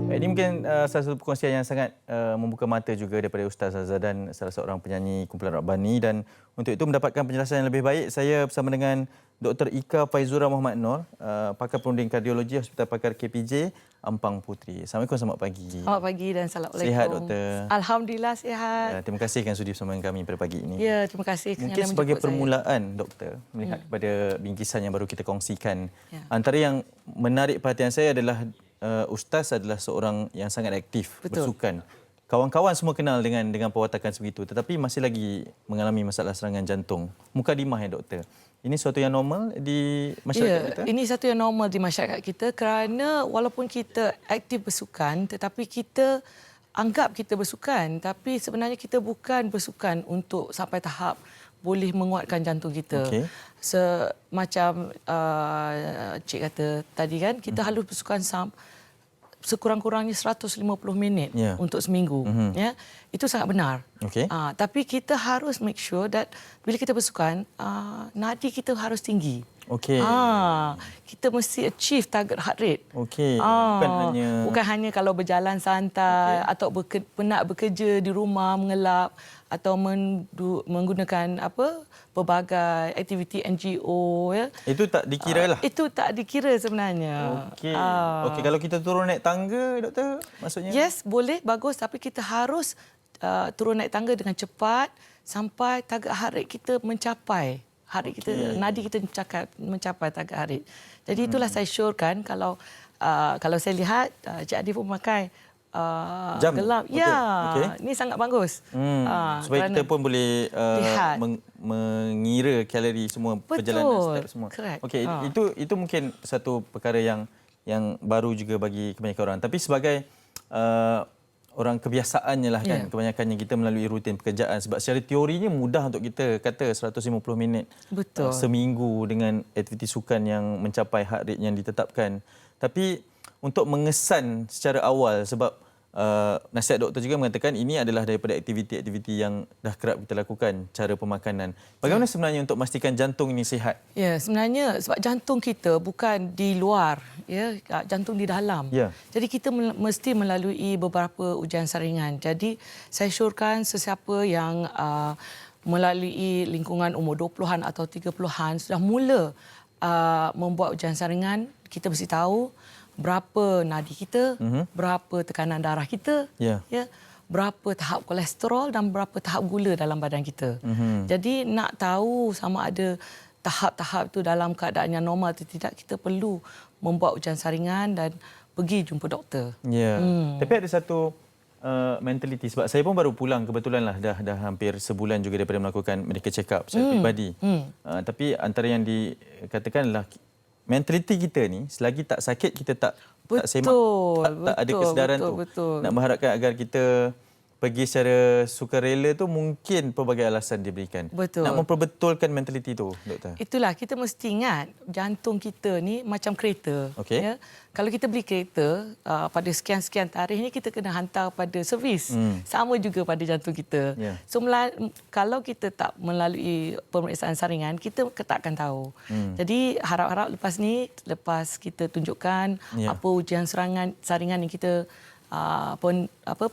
Ini mungkin salah satu perkongsian yang sangat membuka mata juga daripada Ustaz Azzadan, salah seorang penyanyi kumpulan Rabbani, dan untuk itu mendapatkan penjelasan yang lebih baik, saya bersama dengan Dr. Ika Faizura Muhammad Noor, pakar perunding kardiologi Hospital Pakar KPJ Ampang Puteri. Assalamualaikum, selamat pagi. Selamat pagi dan assalamualaikum. Sihat, Doktor? Alhamdulillah sihat. Terima kasih kerana sudi bersama dengan kami pada pagi ini. Ya, terima kasih kerana Mungkin sebagai menjemput permulaan, Doktor, melihat kepada bingkisan yang baru kita kongsikan, Ya. antara yang menarik perhatian saya adalah Ustaz adalah seorang yang sangat aktif bersukan. Kawan-kawan semua kenal dengan perwatakan sebegitu, tetapi masih lagi mengalami masalah serangan jantung. Mukadimah ya, Doktor. Ini suatu yang normal di masyarakat kita? Ini satu yang normal di masyarakat kita kerana walaupun kita aktif bersukan tetapi kita anggap kita bersukan tapi sebenarnya kita bukan bersukan untuk sampai tahap boleh menguatkan jantung kita. Okey. Macam Cik kata tadi kan, kita harus bersukan sekurang-kurangnya 150 minit untuk seminggu. Ya, itu sangat benar. Okey. Tapi kita harus make sure that bila kita bersukan, nadi kita harus tinggi. Okey. Kita mesti achieve target heart rate. Okey. Bukan hanya kalau berjalan santai atau penat bekerja di rumah mengelap atau menggunakan pelbagai aktiviti NGO ya. Itu tak dikira lah. Itu tak dikira sebenarnya. Okey. Okey, kalau kita turun naik tangga, Doktor, maksudnya? Yes, boleh, bagus, tapi kita harus turun naik tangga dengan cepat sampai target heart rate kita mencapai. Nadi kita mencapai target heart rate. Jadi itulah saya syorkan kalau saya lihat Cik Adi pun memakai jam gelap. Ini sangat bagus. Supaya kita pun boleh mengira kalori semua, perjalanan step semua. Okey, itu mungkin satu perkara yang baru juga bagi kebanyakan orang. Tapi sebagai orang kebiasaannya lah kan, kebanyakannya kita melalui rutin pekerjaan, sebab secara teorinya mudah untuk kita kata 150 minit seminggu dengan aktiviti sukan yang mencapai heart rate yang ditetapkan. Tapi untuk mengesan secara awal, sebab nasihat doktor juga mengatakan ini adalah daripada aktiviti-aktiviti yang dah kerap kita lakukan, cara pemakanan. Bagaimana sebenarnya untuk memastikan jantung ini sihat? Ya, sebenarnya sebab jantung kita bukan di luar, ya, jantung di dalam. Jadi kita mesti melalui beberapa ujian saringan. Jadi saya syorkan sesiapa yang melalui lingkungan umur 20-an atau 30-an sudah mula membuat ujian saringan, kita mesti tahu berapa nadi kita, berapa tekanan darah kita, ya, berapa tahap kolesterol dan berapa tahap gula dalam badan kita. Jadi nak tahu sama ada tahap-tahap itu dalam keadaan yang normal atau tidak, kita perlu membuat ujian saringan dan pergi jumpa doktor. Ya. Tapi ada satu mentaliti, sebab saya pun baru pulang kebetulan lah, dah hampir sebulan juga daripada melakukan medical check up secara peribadi. Tapi antara yang dikatakan adalah mentaliti kita ni, selagi tak sakit kita tak semak, tak ada kesedaran tu. Nak mengharapkan agar kita pergi secara sukarela tu mungkin pelbagai alasan diberikan. Nak memperbetulkan mentaliti tu, Doktor. Itulah, kita mesti ingat jantung kita ni macam kereta. Ya? Kalau kita beli kereta, pada sekian-sekian tarikh ni kita kena hantar pada servis. Sama juga pada jantung kita. So kalau kita tak melalui pemeriksaan saringan, kita tak akan tahu. Jadi harap-harap lepas kita tunjukkan apa ujian saringan yang kita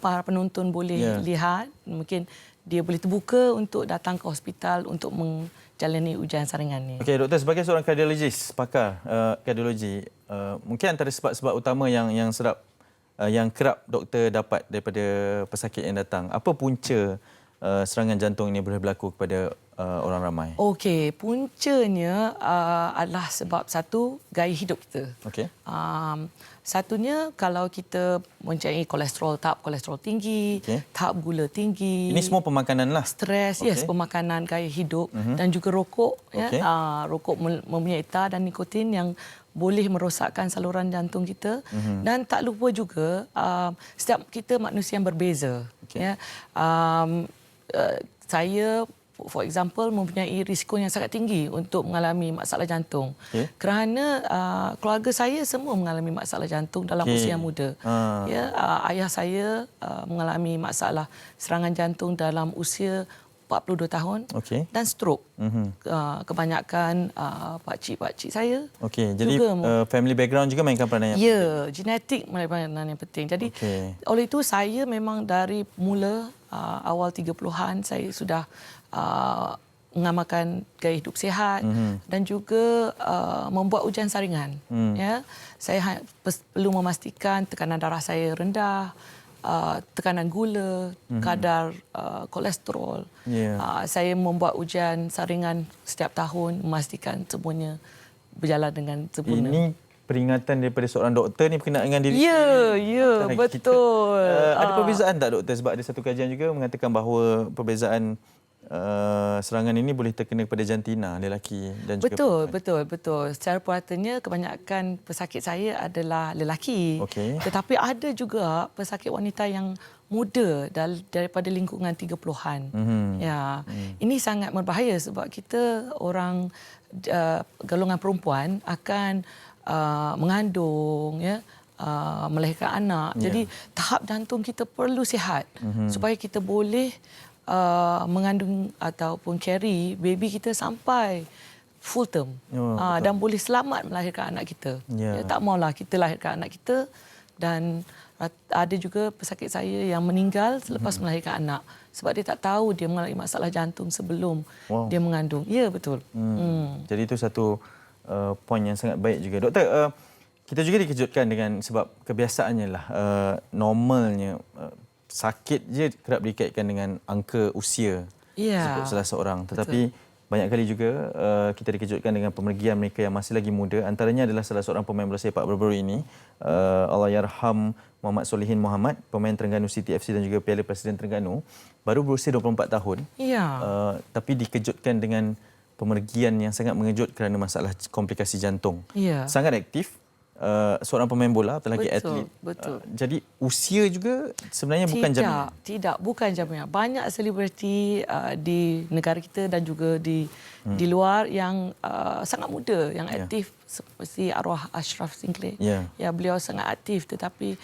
para penonton boleh lihat, mungkin dia boleh terbuka untuk datang ke hospital untuk menjalani ujian saringan ni. Okey, Doktor, sebagai seorang kardiologis, pakar kardiologi, mungkin antara sebab-sebab utama yang kerap doktor dapat daripada pesakit yang datang, apa punca serangan jantung ini boleh berlaku kepada orang ramai? Okey, puncanya adalah sebab satu, gaya hidup kita. Satunya kalau kita mempunyai tahap kolesterol tinggi, tahap gula tinggi. Ini semua pemakanan lah. Stres, pemakanan, gaya hidup dan juga rokok. Rokok mempunyai tar dan nikotin yang boleh merosakkan saluran jantung kita. Dan tak lupa juga setiap kita manusia yang berbeza. Saya, for example, mempunyai risiko yang sangat tinggi untuk mengalami masalah jantung. Kerana keluarga saya semua mengalami masalah jantung dalam usia muda. Ayah saya mengalami masalah serangan jantung dalam usia 42 tahun dan stroke. Kebanyakan pakcik-pakcik saya. Okey, jadi family background juga mainkan peranan yang penting. Ya, genetik mainkan peranan yang penting. Jadi oleh itu saya memang dari mula awal 30-an saya sudah mengamalkan gaya hidup sihat dan juga membuat ujian saringan. Ya, saya perlu memastikan tekanan darah saya rendah, tekanan gula, kadar kolesterol. Saya membuat ujian saringan setiap tahun memastikan semuanya berjalan dengan sempurna. Ini peringatan daripada seorang doktor ni berkenaan dengan diri. Ya, betul. Ada perbezaan tak doktor, sebab ada satu kajian juga mengatakan bahawa perbezaan serangan ini boleh terkena kepada jantina lelaki dan juga betul. Secara puratanya kebanyakan pesakit saya adalah lelaki. Tetapi ada juga pesakit wanita yang muda daripada lingkungan 30-an. Ini sangat berbahaya sebab kita orang golongan perempuan akan mengandung, melahirkan anak. Jadi tahap jantung kita perlu sihat supaya kita boleh mengandung ataupun carry baby kita sampai full term dan boleh selamat melahirkan anak kita. Tak maulah kita lahirkan anak kita dan ada juga pesakit saya yang meninggal selepas melahirkan anak sebab dia tak tahu dia mengalami masalah jantung sebelum dia mengandung. Ya, betul. Jadi itu satu poin yang sangat baik juga. Doktor, kita juga dikejutkan dengan sebab kebiasaannya lah normalnya sakit je kerap dikaitkan dengan angka usia salah seorang. Tetapi banyak kali juga kita dikejutkan dengan pemergian mereka yang masih lagi muda. Antaranya adalah salah seorang pemain bola sepak baru-baru ini, Allahyarham Muhammad Solihin Muhammad, pemain Terengganu City FC dan juga Piala Presiden Terengganu, baru berusia 24 tahun. Tapi dikejutkan dengan pemergian yang sangat mengejut kerana masalah komplikasi jantung. Sangat aktif. Seorang pemain bola atau lagi atlet. Jadi usia juga sebenarnya bukan jaminan. Tidak, bukan jaminan. Banyak selebriti di negara kita dan juga di luar yang sangat muda, yang aktif seperti arwah Ashraf Sinclair. Beliau sangat aktif tetapi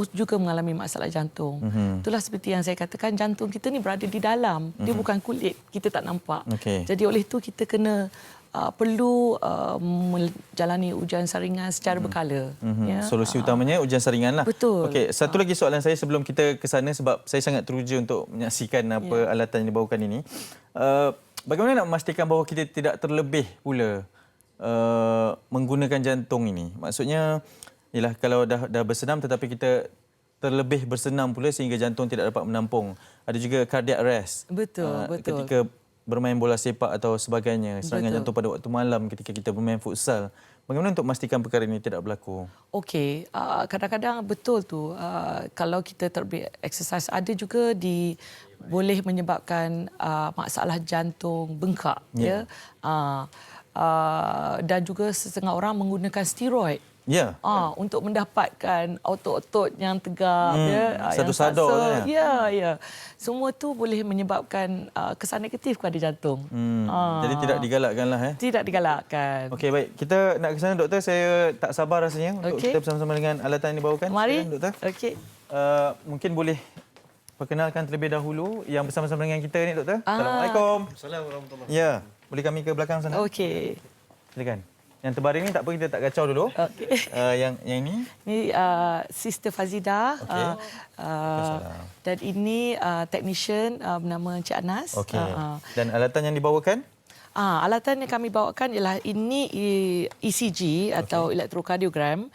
juga mengalami masalah jantung. Itulah seperti yang saya katakan, jantung kita ni berada di dalam. Dia bukan kulit, kita tak nampak. Jadi oleh itu kita kena perlu menjalani ujian saringan secara berkala. Solusi utamanya ujian saringan lah. Betul. Okey, satu lagi soalan saya sebelum kita ke sana sebab saya sangat teruja untuk menyaksikan apa alatan yang dibawakan ini. Bagaimana nak memastikan bahawa kita tidak terlebih pula menggunakan jantung ini? Maksudnya ialah kalau dah bersenam tetapi kita terlebih bersenam pula sehingga jantung tidak dapat menampung. Ada juga cardiac arrest. Betul. Ketika bermain bola sepak atau sebagainya, serangan jantung pada waktu malam ketika kita bermain futsal. Bagaimana untuk memastikan perkara ini tidak berlaku? Okey, kadang-kadang betul tu. Kalau kita terlebih exercise, ada juga boleh menyebabkan masalah jantung bengkak. Dan juga setengah orang menggunakan steroid. Untuk mendapatkan otot-otot yang tegap, satu sadar. Semua tu boleh menyebabkan kesan negatif kepada jantung. Jadi tidak digalakkanlah. Tidak digalakkan. Okey, baik. Kita nak ke sana, doktor. Saya tak sabar rasanya untuk kita bersama-sama dengan alatan yang dibawakan. Mari. Silakan, doktor. Okey. Mungkin boleh perkenalkan terlebih dahulu yang bersama-sama dengan kita ni, doktor. Assalamualaikum. Assalamualaikum warahmatullahi. Ya, boleh kami ke belakang sana? Okey. Silakan. Yang terbaring ni tak apa, kita tak kacau dulu. Yang ini? Ini Sister Fazidah. Dan ini technician bernama Encik Anas. Dan alatan yang dibawakan? Alatan yang kami bawakan ialah ini ECG atau elektrokardiogram.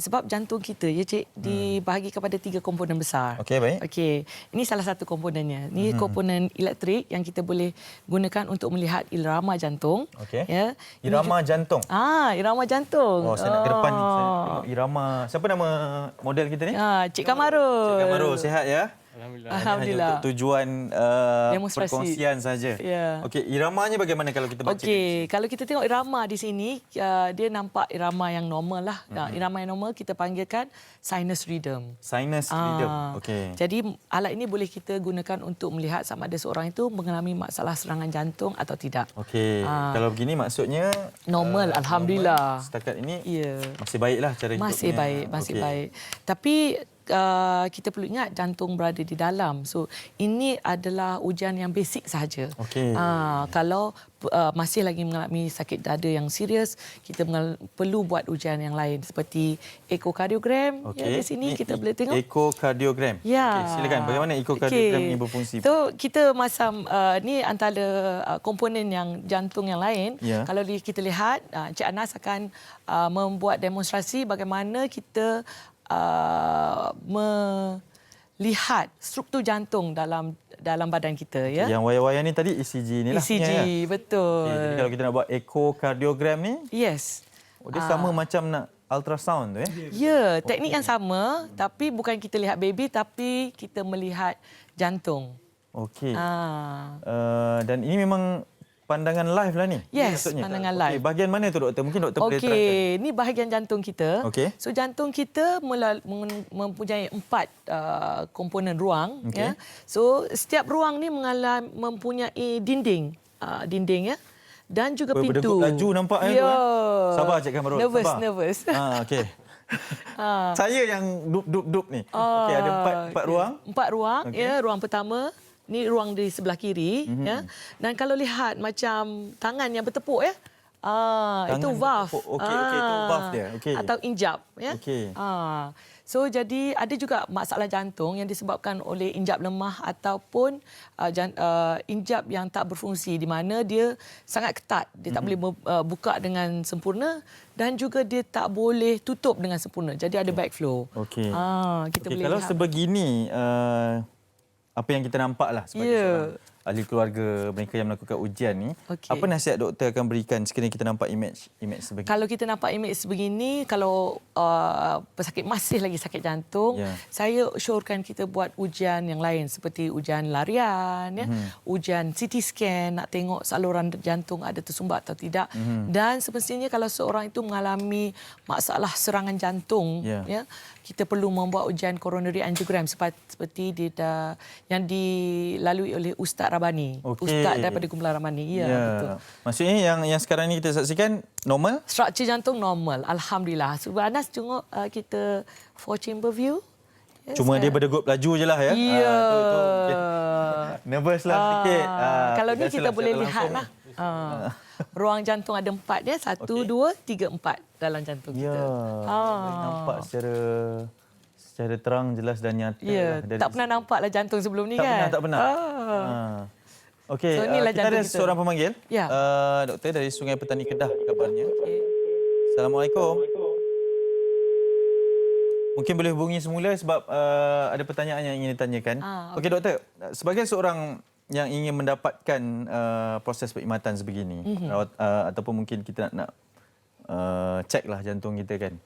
Sebab jantung kita, ya Cik, dibahagi kepada 3 komponen besar. Okey, baik. Okey, ini salah satu komponennya. Ini komponen elektrik yang kita boleh gunakan untuk melihat irama jantung. Ya. Irama jantung. Irama jantung. Saya nak ke depan ni. Saya tengok irama. Siapa nama model kita ni? Cik Kamarul. Cik Kamarul, sihat ya? Alhamdulillah. Untuk tujuan perkongsian saja. Okey, iramanya bagaimana kalau kita baca? Okey, kalau kita tengok irama di sini, dia nampak irama yang normal lah. Irama yang normal kita panggilkan sinus rhythm. Sinus rhythm. Okey. Jadi alat ini boleh kita gunakan untuk melihat sama ada seorang itu mengalami masalah serangan jantung atau tidak. Okey. Kalau begini maksudnya normal, alhamdulillah. Setakat ini masih baiklah cara hidupnya. Masih baik. Tapi kita perlu ingat jantung berada di dalam. So ini adalah ujian yang basic sahaja. Okey. Kalau masih lagi mengalami sakit dada yang serius, kita perlu buat ujian yang lain seperti ekokardiogram. Okey. Ya, di sini kita boleh tengok. Ekokardiogram. Ya. Okey, silakan. Bagaimana ekokardiogram ini berfungsi? So kita masam ni antara komponen yang jantung yang lain. Ya. Kalau kita lihat, Encik Anas akan membuat demonstrasi bagaimana kita melihat struktur jantung dalam badan kita, ya. Yang wayar-wayar ni tadi ECG ni lah. ECG, ya? betul. Okay, jadi kalau kita nak buat ekokardiogram ni, Yes. dia sama macam nak ultrasound tu, Ya, teknik yang sama, tapi bukan kita lihat baby, tapi kita melihat jantung. Okey. Dan ini memang pandangan live lah ni. Yes, maksudnya. pandangan live. Bahagian mana tu doktor? Mungkin doktor boleh terangkan. Okey, ni bahagian jantung kita. Okey. So jantung kita mempunyai 4 komponen ruang. Okey. Ya. So setiap ruang ni mempunyai dinding, ya, dan juga pintu. Berdegup laju nampak Ya. Sabar Cik Kamarul. Nervous. Okey. Saya yang dup ni. Okey, ada 4 ruang. 4 ruang, Okey. ya. Ruang pertama ni ruang di sebelah kiri, ya. Dan kalau lihat macam tangan yang bertepuk, ya. Itu valve. Okey, itu valve dia. Okey. Atau injap, ya. Okey. So jadi ada juga masalah jantung yang disebabkan oleh injap lemah ataupun injap yang tak berfungsi, di mana dia sangat ketat, dia tak boleh buka dengan sempurna dan juga dia tak boleh tutup dengan sempurna. Jadi ada backflow. Okey. Kita boleh kalau lihat. sebegini apa yang kita nampaklah sebagai seorang ahli keluarga mereka yang melakukan ujian ni, apa nasihat doktor akan berikan sekiranya kita nampak image sebegini? Kalau kita nampak image sebegini, kalau pesakit masih lagi sakit jantung, saya syorkan kita buat ujian yang lain seperti ujian larian, ya, ujian CT scan, nak tengok saluran jantung ada tersumbat atau tidak. Dan semestinya kalau seorang itu mengalami masalah serangan jantung, ya, kita perlu membuat ujian coronary angiogram seperti yang dilalui oleh Ustaz Rabani. Ustaz daripada Kumpulan Rabani. Ya, betul. Maksudnya yang sekarang ni kita saksikan normal? Struktur jantung normal. Alhamdulillah. Subhan Anas tengok kita 4-chamber view. Yes, cuma dia berdegup laju je lah, ya? Ya. Nervous lah sedikit. Kalau ni kita boleh lihat lah. Ruang jantung ada 4, ya. 1, 2, 3, 4 dalam jantung kita. Nampak secara terang, jelas dan nyata. Ya, tak pernah nampak lah jantung sebelum ni, kan? Tak pernah. Okey, So, kita ada seorang pemanggil. Ya. Doktor dari Sungai Petani Kedah kabarnya. Assalamualaikum. Mungkin boleh hubungi semula sebab ada pertanyaan yang ingin ditanyakan. Okey doktor, sebagai seorang yang ingin mendapatkan proses perkhidmatan sebegini, ataupun mungkin kita nak ceklah jantung kita, kan.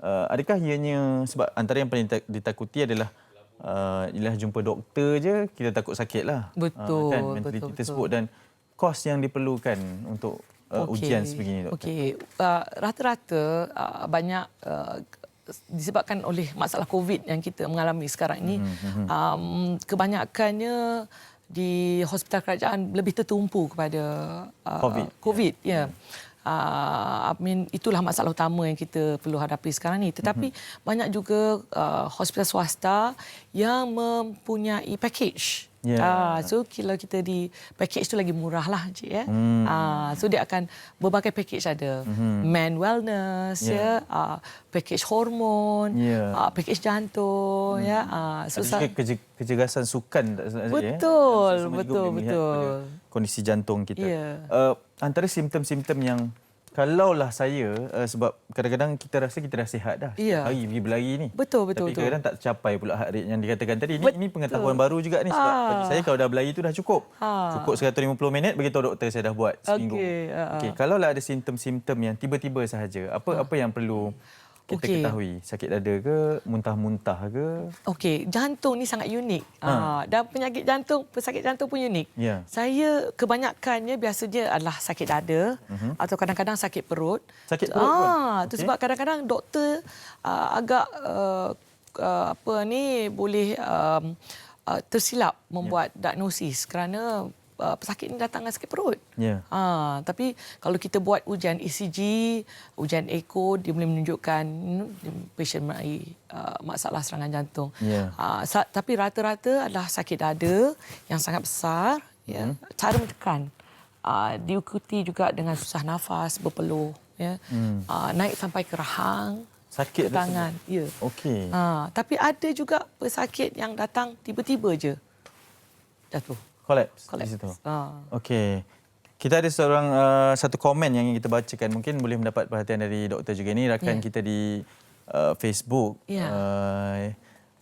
Adakah ianya, sebab antara yang paling ditakuti adalah ialah jumpa doktor je kita takut sakit lah. Betul. Kan, mentaliti tersebut dan kos yang diperlukan untuk ujian sebegini, doktor. Okey, rata-rata banyak disebabkan oleh masalah COVID yang kita mengalami sekarang ini. Kebanyakannya di hospital kerajaan lebih tertumpu kepada COVID. Ya. Itulah masalah utama yang kita perlu hadapi sekarang ni. Tetapi banyak juga hospital swasta yang mempunyai package. So kalau kita di package tu lagi murah lah, cik, ya. So dia akan berbagai package ada. Men wellness, ya, package hormon, package jantung, ya. So ada juga kecergasan sukan. Betul, Kondisi jantung kita. Antara simptom-simptom yang kalaulah saya, sebab kadang-kadang kita rasa sihat dah. Hari pergi berlari ni. Betul. Tapi kadang-kadang tak tercapai pula heart rate yang dikatakan tadi. Ini pengetahuan baru juga ni. Sebab bagi saya kalau dah berlari tu dah cukup. Cukup 150 minit, beritahu doktor saya dah buat seminggu. Okey, kalaulah ada simptom-simptom yang tiba-tiba sahaja, apa yang perlu kita ketahui? Sakit dada ke? Muntah-muntah ke? Okey, jantung ni sangat unik. Dan pesakit jantung pun unik. Saya kebanyakannya biasanya adalah sakit dada atau kadang-kadang sakit perut. Sakit perut pun? Itu sebab kadang-kadang doktor agak boleh tersilap membuat diagnosis kerana pesakit ini datang dengan sakit perut. Yeah. Tapi kalau kita buat ujian ECG, ujian echo, dia boleh menunjukkan patient mengalami masalah serangan jantung. Yeah. Tapi rata-rata adalah sakit dada yang sangat besar. Ya. Cara mentekan diikuti juga dengan susah nafas, berpeluh, ya. Naik sampai ke rahang. Sakit tangan, ya. Okey. Tapi ada juga pesakit yang datang tiba-tiba je jatuh. Collapse di situ. Okey. Kita ada satu komen yang ingin kita bacakan. Mungkin boleh mendapat perhatian dari doktor juga. Ini rakan kita di Facebook.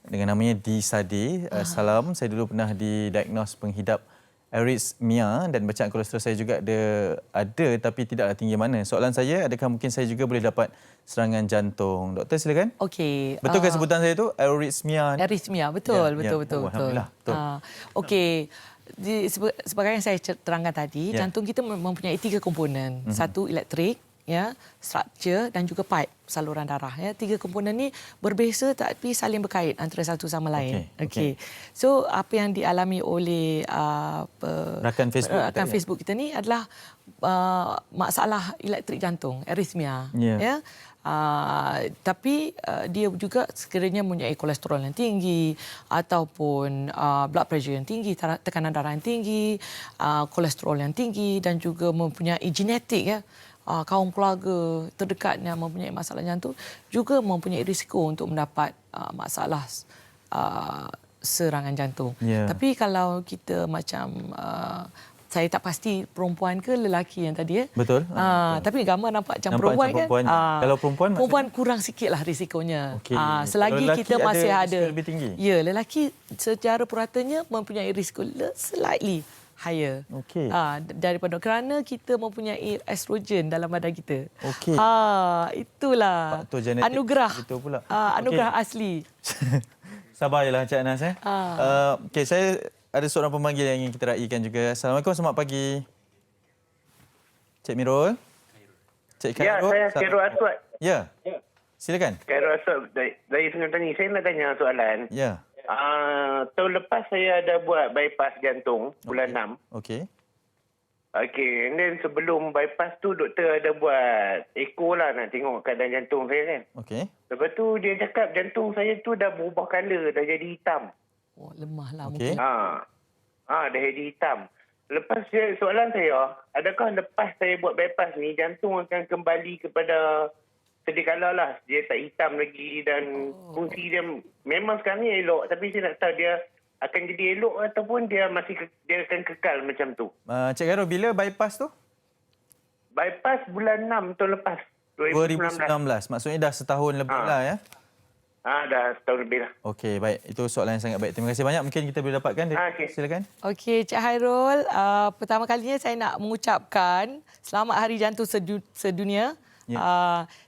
Dengan namanya D Sade. Salam, saya dulu pernah didiagnos penghidap arrhythmia dan bacaan kolesterol saya juga ada tapi tidaklah tinggi mana. Soalan saya, adakah mungkin saya juga boleh dapat serangan jantung? Doktor, silakan. Okey. Betul ke sebutan saya itu? Arrhythmia. Arrhythmia, betul. Alhamdulillah. Betul. Okey. Sebagai yang saya terangkan tadi, jantung kita mempunyai 3 komponen. Satu elektrik, ya, struktur dan juga pipe saluran darah. Ya. 3 komponen ni berbeza tapi saling berkait antara satu sama lain. Okey. So apa yang dialami oleh rakan Facebook kita ni adalah masalah elektrik jantung, arrhythmia. Ya. Tapi dia juga sekiranya mempunyai kolesterol yang tinggi ataupun blood pressure yang tinggi, tekanan darah yang tinggi, kolesterol yang tinggi dan juga mempunyai genetik, ya. Kaum keluarga terdekatnya mempunyai masalah jantung juga mempunyai risiko untuk mendapat masalah serangan jantung. Tapi kalau kita macam saya tak pasti perempuan ke lelaki yang tadi, ya. Betul. Tapi gambar nampak macam perempuan kan. Kalau perempuan kurang sikitlah risikonya. Selagi kalau kita masih ada lebih tinggi. Ya, lelaki secara puratanya mempunyai risiko slightly higher daripada kerana kita mempunyai estrogen dalam badan kita. Itulah anugerah pula. Anugerah asli. Sabarlah Cik Anas. Okey, saya ada seorang pemanggil yang ingin kita raikan juga. Assalamualaikum, selamat pagi. Cik Mirul. Cik Khairul. Ya, saya Khairul Aswad. Ya. Silakan. Khairul Aswad dari Sungai Petani. Saya nak tanya soalan. Ya. Tahun lepas saya ada buat bypass jantung bulan 6. Okey. Okey, and then sebelum bypass tu doktor ada buat echo lah nak tengok keadaan jantung saya kan. Okey. Lepas tu dia cakap jantung saya tu dah berubah color, dah jadi hitam. Lemahlah mungkin. Dah jadi hitam. Lepas soalan saya, adakah lepas saya buat bypass ni jantung akan kembali kepada sedia kala lah, dia tak hitam lagi dan fungsi dia memang sekarang ni elok, tapi saya nak tahu dia akan jadi elok ataupun dia akan kekal macam tu. Cik Khairul, bila bypass tu? Bypass bulan 6 tahun lepas, 2019. Maksudnya dah setahun lebih lah, ya? Dah setahun lebih lah. Okey, baik. Itu soalan yang sangat baik. Terima kasih banyak. Mungkin kita boleh dapatkan. Silakan. Okey, Cik Khairul. Pertama kalinya saya nak mengucapkan selamat Hari Jantung Sedunia.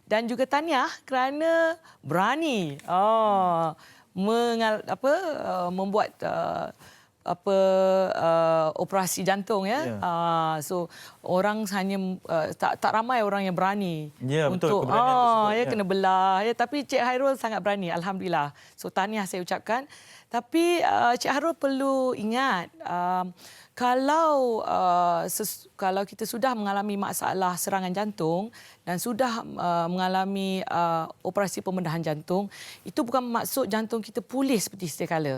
Dan juga tahniah kerana berani membuat operasi jantung, ya. So orang hanya tak ramai orang yang berani untuk kena belah, ya. Tapi Cik Khairul sangat berani, alhamdulillah. So tahniah saya ucapkan. Tapi Cik Khairul perlu ingat, kalau kita sudah mengalami masalah serangan jantung dan sudah mengalami operasi pembedahan jantung, itu bukan maksud jantung kita pulih seperti sedia kala.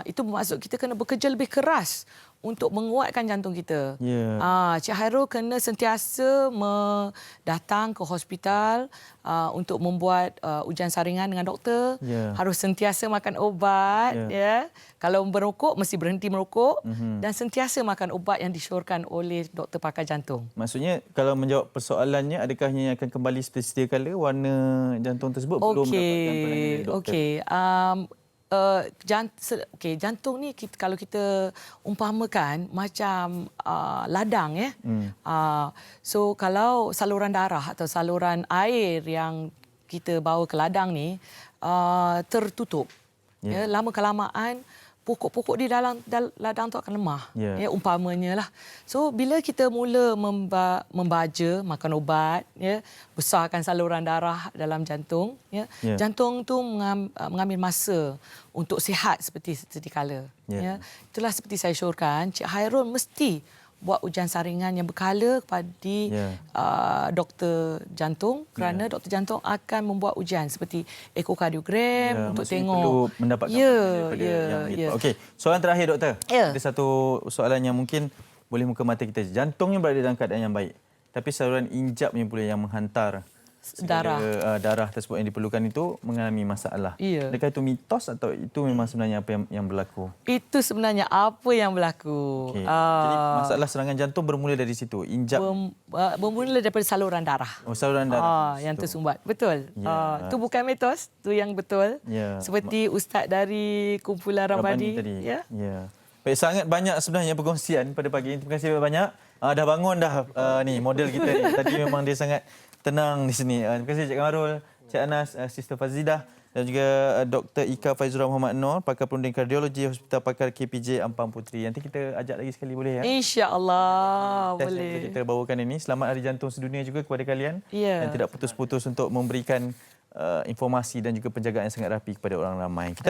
Itu bermaksud kita kena bekerja lebih keras untuk menguatkan jantung kita. Cik Khairul kena sentiasa datang ke hospital untuk membuat ujian saringan dengan doktor. Harus sentiasa makan ubat. Ya. Kalau merokok, mesti berhenti merokok. Dan sentiasa makan ubat yang disyorkan oleh doktor pakar jantung. Maksudnya, kalau menjawab persoalannya, adakah ia akan kembali seperti sedia kala warna jantung tersebut belum mendapatkan penanganan dari doktor? Jantung ni kalau kita umpamakan macam ladang, ya. So kalau saluran darah atau saluran air yang kita bawa ke ladang ni tertutup, ya, lama kelamaan pokok-pokok di dalam ladang tu akan lemah. Ya, umpamanya lah. So bila kita mula membaja, makan ubat, ya, besarkan saluran darah dalam jantung, ya, jantung tu mengambil masa untuk sihat seperti sedia kala. Ya. Itulah seperti saya syorkan, Cik Hairul mesti buat ujian saringan yang berkala kepada doktor jantung kerana doktor jantung akan membuat ujian seperti ekokardiogram untuk tengok. Perlu mendapatkan Okey, soalan terakhir doktor. Ada satu soalan yang mungkin boleh muka mata kita. Jantungnya berada dalam keadaan yang baik, tapi saluran injapnya pula yang menghantar darah tersebut yang diperlukan itu mengalami masalah. Adakah itu mitos atau itu memang sebenarnya apa yang berlaku? Itu sebenarnya apa yang berlaku. Jadi masalah serangan jantung bermula dari situ. Injap bermula daripada saluran darah. Saluran darah. Yang tersumbat. Betul. Itu bukan mitos, itu yang betul. Seperti ustaz dari kumpulan Rabbani tadi. Baik, sangat banyak sebenarnya perkongsian pada pagi ini. Terima kasih banyak. Dah bangun dah ni model kita ni. Tadi memang dia sangat tenang di sini. Terima kasih Cik Kamarul, Cik Anas, Sister Fazidah dan juga Dr. Ika Faizura Muhammad Noor, pakar perunding kardiologi Hospital Pakar KPJ Ampang Puteri. Nanti kita ajak lagi sekali boleh ya? InsyaAllah boleh. Kita bawakan ini. Selamat Hari Jantung Sedunia juga kepada kalian. Dan tidak putus-putus untuk memberikan informasi dan juga penjagaan yang sangat rapi kepada orang ramai.